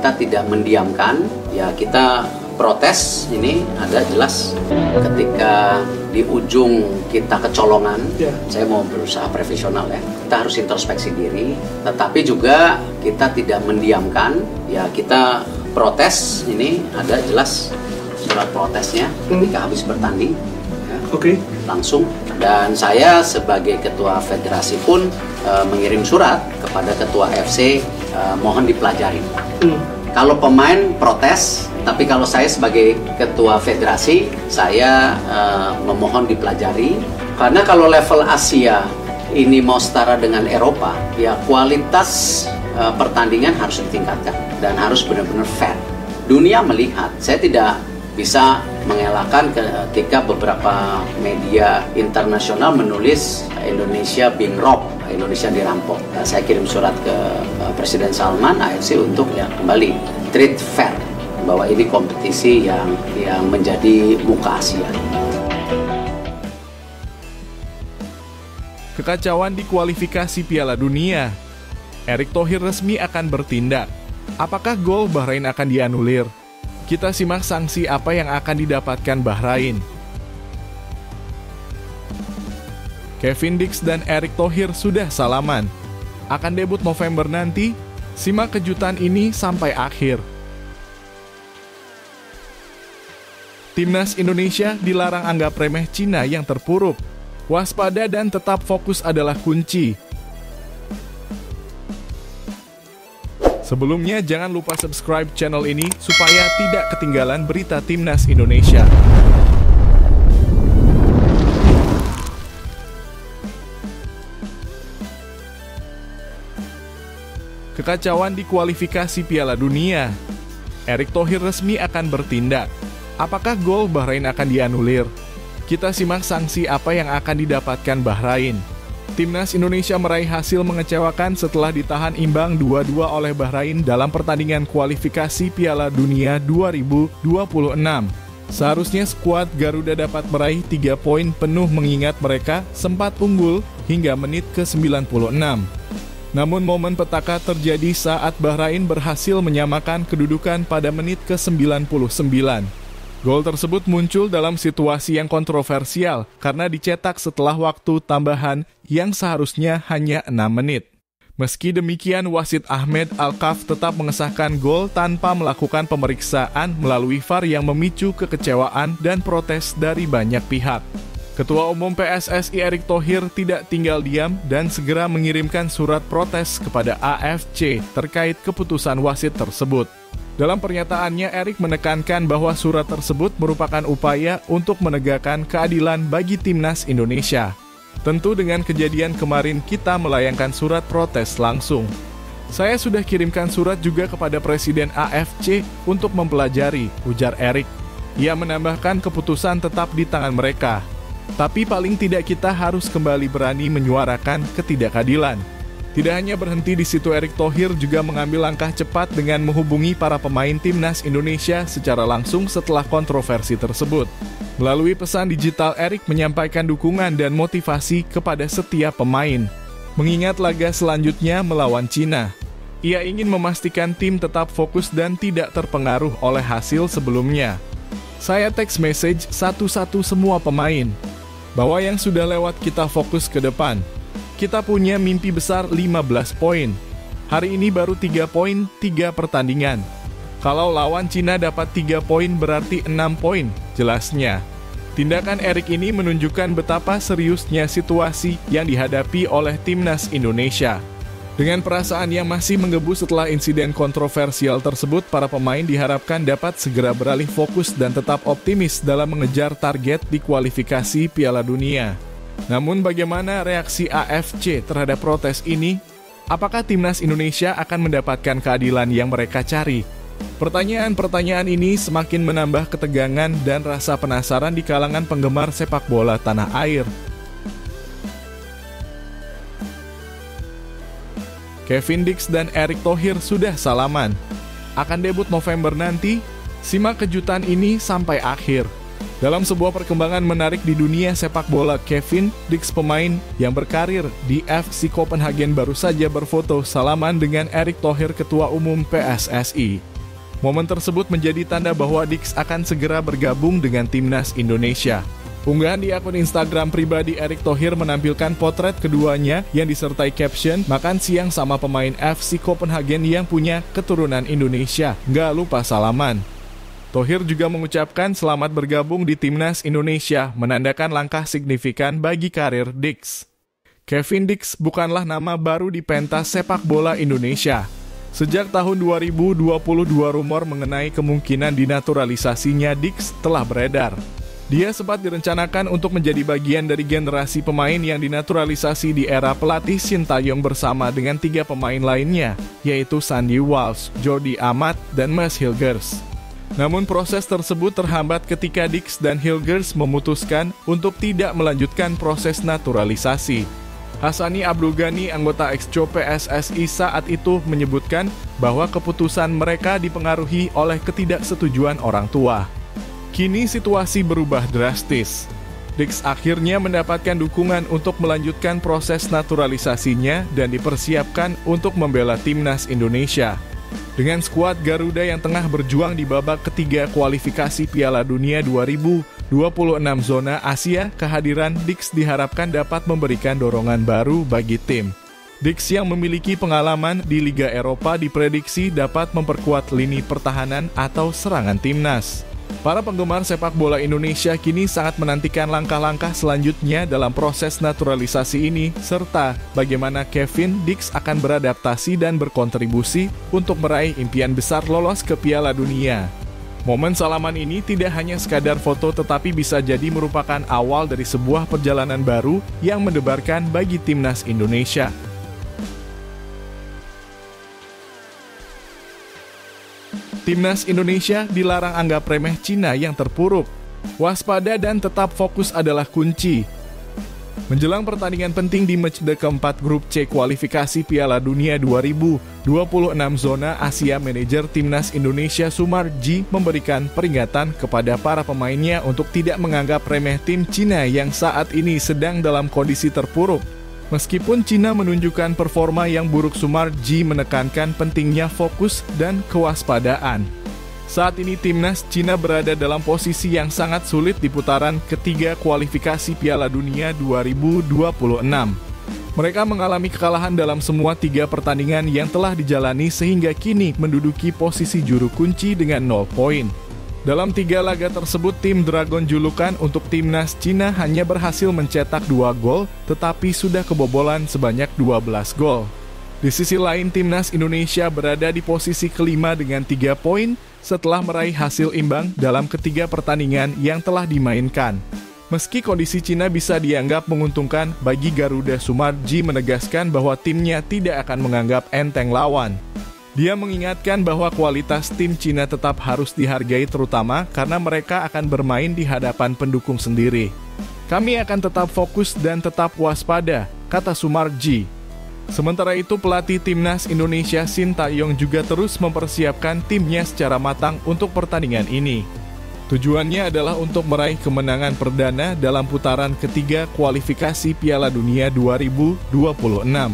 kita tidak mendiamkan, ya kita protes. Ini ada jelas ketika di ujung kita kecolongan, saya mau berusaha profesional ya, kita harus introspeksi diri, tetapi juga kita tidak mendiamkan, ya kita protes. Ini ada jelas surat protesnya ketika habis bertanding, ya, langsung. Dan saya sebagai ketua federasi pun mengirim surat kepada ketua FC, mohon dipelajari. Kalau pemain protes, tapi kalau saya sebagai ketua federasi, saya memohon dipelajari. Karena kalau level Asia ini mau setara dengan Eropa, ya kualitas pertandingan harus ditingkatkan dan harus benar-benar fair. Dunia melihat, saya tidak bisa mengelakkan ketika beberapa media internasional menulis Indonesia being robbed, Indonesia dirampok. Saya kirim surat ke Presiden Salman, AFC untuk ya kembali treat fair, bahwa ini kompetisi yang menjadi muka Asia. Kekacauan di kualifikasi Piala Dunia. Erick Thohir resmi akan bertindak. Apakah gol Bahrain akan dianulir? Kita simak sanksi apa yang akan didapatkan Bahrain. Kevin Dix dan Erick Thohir sudah salaman. Akan debut November nanti. Simak kejutan ini sampai akhir. Timnas Indonesia dilarang anggap remeh Cina yang terpuruk. Waspada dan tetap fokus adalah kunci. Sebelumnya, jangan lupa subscribe channel ini supaya tidak ketinggalan berita Timnas Indonesia. Kekacauan di kualifikasi Piala Dunia. Erick Thohir resmi akan bertindak. Apakah gol Bahrain akan dianulir? Kita simak sanksi apa yang akan didapatkan Bahrain. Timnas Indonesia meraih hasil mengecewakan setelah ditahan imbang 2-2 oleh Bahrain dalam pertandingan kualifikasi Piala Dunia 2026. Seharusnya skuad Garuda dapat meraih 3 poin penuh mengingat mereka sempat unggul hingga menit ke-96. Namun momen petaka terjadi saat Bahrain berhasil menyamakan kedudukan pada menit ke-99. Gol tersebut muncul dalam situasi yang kontroversial karena dicetak setelah waktu tambahan yang seharusnya hanya 6 menit. Meski demikian, wasit Ahmed Al-Kaf tetap mengesahkan gol tanpa melakukan pemeriksaan melalui VAR yang memicu kekecewaan dan protes dari banyak pihak. Ketua Umum PSSI Erick Thohir tidak tinggal diam dan segera mengirimkan surat protes kepada AFC terkait keputusan wasit tersebut. Dalam pernyataannya, Erick menekankan bahwa surat tersebut merupakan upaya untuk menegakkan keadilan bagi Timnas Indonesia. Tentu dengan kejadian kemarin kita melayangkan surat protes langsung. Saya sudah kirimkan surat juga kepada Presiden AFC untuk mempelajari, ujar Erick. Ia menambahkan keputusan tetap di tangan mereka. Tapi paling tidak kita harus kembali berani menyuarakan ketidakadilan. Tidak hanya berhenti di situ, Erick Thohir juga mengambil langkah cepat dengan menghubungi para pemain Timnas Indonesia secara langsung setelah kontroversi tersebut. Melalui pesan digital, Erick menyampaikan dukungan dan motivasi kepada setiap pemain. Mengingat laga selanjutnya melawan Cina, ia ingin memastikan tim tetap fokus dan tidak terpengaruh oleh hasil sebelumnya. Saya text message satu-satu semua pemain, bahwa yang sudah lewat kita fokus ke depan. Kita punya mimpi besar 15 poin. Hari ini baru 3 poin, 3 pertandingan. Kalau lawan Cina dapat 3 poin berarti 6 poin, jelasnya. Tindakan Erick ini menunjukkan betapa seriusnya situasi yang dihadapi oleh Timnas Indonesia. Dengan perasaan yang masih menggebu setelah insiden kontroversial tersebut, para pemain diharapkan dapat segera beralih fokus dan tetap optimis dalam mengejar target di kualifikasi Piala Dunia. Namun bagaimana reaksi AFC terhadap protes ini? Apakah Timnas Indonesia akan mendapatkan keadilan yang mereka cari? Pertanyaan-pertanyaan ini semakin menambah ketegangan dan rasa penasaran di kalangan penggemar sepak bola tanah air. Kevin Dix dan Erick Thohir sudah salaman. Akan debut November nanti. Simak kejutan ini sampai akhir. Dalam sebuah perkembangan menarik di dunia sepak bola, Kevin Dix, pemain yang berkarir di FC Copenhagen, baru saja berfoto salaman dengan Erick Thohir, Ketua Umum PSSI. Momen tersebut menjadi tanda bahwa Dix akan segera bergabung dengan timnas Indonesia. Unggahan di akun Instagram pribadi Erick Thohir menampilkan potret keduanya yang disertai caption, "Makan siang sama pemain FC Copenhagen yang punya keturunan Indonesia, nggak lupa salaman." Thohir juga mengucapkan selamat bergabung di timnas Indonesia, menandakan langkah signifikan bagi karir Dix. Kevin Dix bukanlah nama baru di pentas sepak bola Indonesia. Sejak tahun 2022 rumor mengenai kemungkinan dinaturalisasinya Dix telah beredar. Dia sempat direncanakan untuk menjadi bagian dari generasi pemain yang dinaturalisasi di era pelatih Sintayong bersama dengan 3 pemain lainnya, yaitu Sandy Walsh, Jordi Amat, dan Mads Hilgers. Namun proses tersebut terhambat ketika Dix dan Hilgers memutuskan untuk tidak melanjutkan proses naturalisasi. Hassani Abdul Ghani, anggota Exco PSSI saat itu, menyebutkan bahwa keputusan mereka dipengaruhi oleh ketidaksetujuan orang tua. Kini situasi berubah drastis. Dix akhirnya mendapatkan dukungan untuk melanjutkan proses naturalisasinya dan dipersiapkan untuk membela timnas Indonesia. Dengan skuad Garuda yang tengah berjuang di babak ketiga kualifikasi Piala Dunia 2026 zona Asia, kehadiran Dix diharapkan dapat memberikan dorongan baru bagi tim. Dix yang memiliki pengalaman di Liga Eropa diprediksi dapat memperkuat lini pertahanan atau serangan timnas. Para penggemar sepak bola Indonesia kini sangat menantikan langkah-langkah selanjutnya dalam proses naturalisasi ini, serta bagaimana Kevin Dix akan beradaptasi dan berkontribusi untuk meraih impian besar lolos ke Piala Dunia. Momen salaman ini tidak hanya sekadar foto, tetapi bisa jadi merupakan awal dari sebuah perjalanan baru yang mendebarkan bagi timnas Indonesia. Timnas Indonesia dilarang anggap remeh Cina yang terpuruk. Waspada dan tetap fokus adalah kunci. Menjelang pertandingan penting di matchday keempat grup C kualifikasi Piala Dunia 2026 zona Asia, manajer timnas Indonesia Sumarji memberikan peringatan kepada para pemainnya untuk tidak menganggap remeh tim Cina yang saat ini sedang dalam kondisi terpuruk. Meskipun Cina menunjukkan performa yang buruk, Sumarji menekankan pentingnya fokus dan kewaspadaan. Saat ini timnas Cina berada dalam posisi yang sangat sulit di putaran ketiga kualifikasi Piala Dunia 2026. Mereka mengalami kekalahan dalam semua 3 pertandingan yang telah dijalani sehingga kini menduduki posisi juru kunci dengan 0 poin. Dalam 3 laga tersebut, tim Dragon julukan untuk timnas Cina hanya berhasil mencetak 2 gol, tetapi sudah kebobolan sebanyak 12 gol. Di sisi lain, timnas Indonesia berada di posisi kelima dengan 3 poin setelah meraih hasil imbang dalam ketiga pertandingan yang telah dimainkan. Meski kondisi Cina bisa dianggap menguntungkan bagi Garuda, Sumarji menegaskan bahwa timnya tidak akan menganggap enteng lawan. Dia mengingatkan bahwa kualitas tim Cina tetap harus dihargai, terutama karena mereka akan bermain di hadapan pendukung sendiri. "Kami akan tetap fokus dan tetap waspada," kata Sumarji. Sementara itu, pelatih timnas Indonesia Sintayong juga terus mempersiapkan timnya secara matang untuk pertandingan ini. Tujuannya adalah untuk meraih kemenangan perdana dalam putaran ketiga kualifikasi Piala Dunia 2026.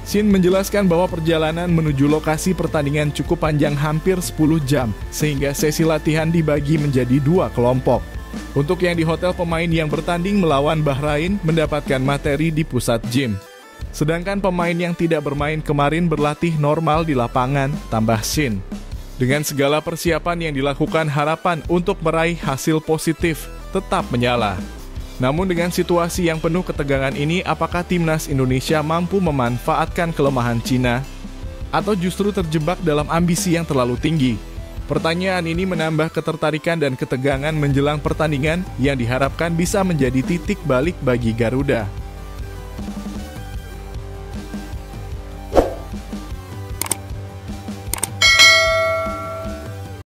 Sin menjelaskan bahwa perjalanan menuju lokasi pertandingan cukup panjang, hampir 10 jam, sehingga sesi latihan dibagi menjadi 2 kelompok. Untuk yang di hotel, pemain yang bertanding melawan Bahrain mendapatkan materi di pusat gym. Sedangkan pemain yang tidak bermain kemarin berlatih normal di lapangan, tambah Sin. Dengan segala persiapan yang dilakukan, harapan untuk meraih hasil positif tetap menyala. Namun dengan situasi yang penuh ketegangan ini, apakah timnas Indonesia mampu memanfaatkan kelemahan Cina? Atau justru terjebak dalam ambisi yang terlalu tinggi? Pertanyaan ini menambah ketertarikan dan ketegangan menjelang pertandingan yang diharapkan bisa menjadi titik balik bagi Garuda.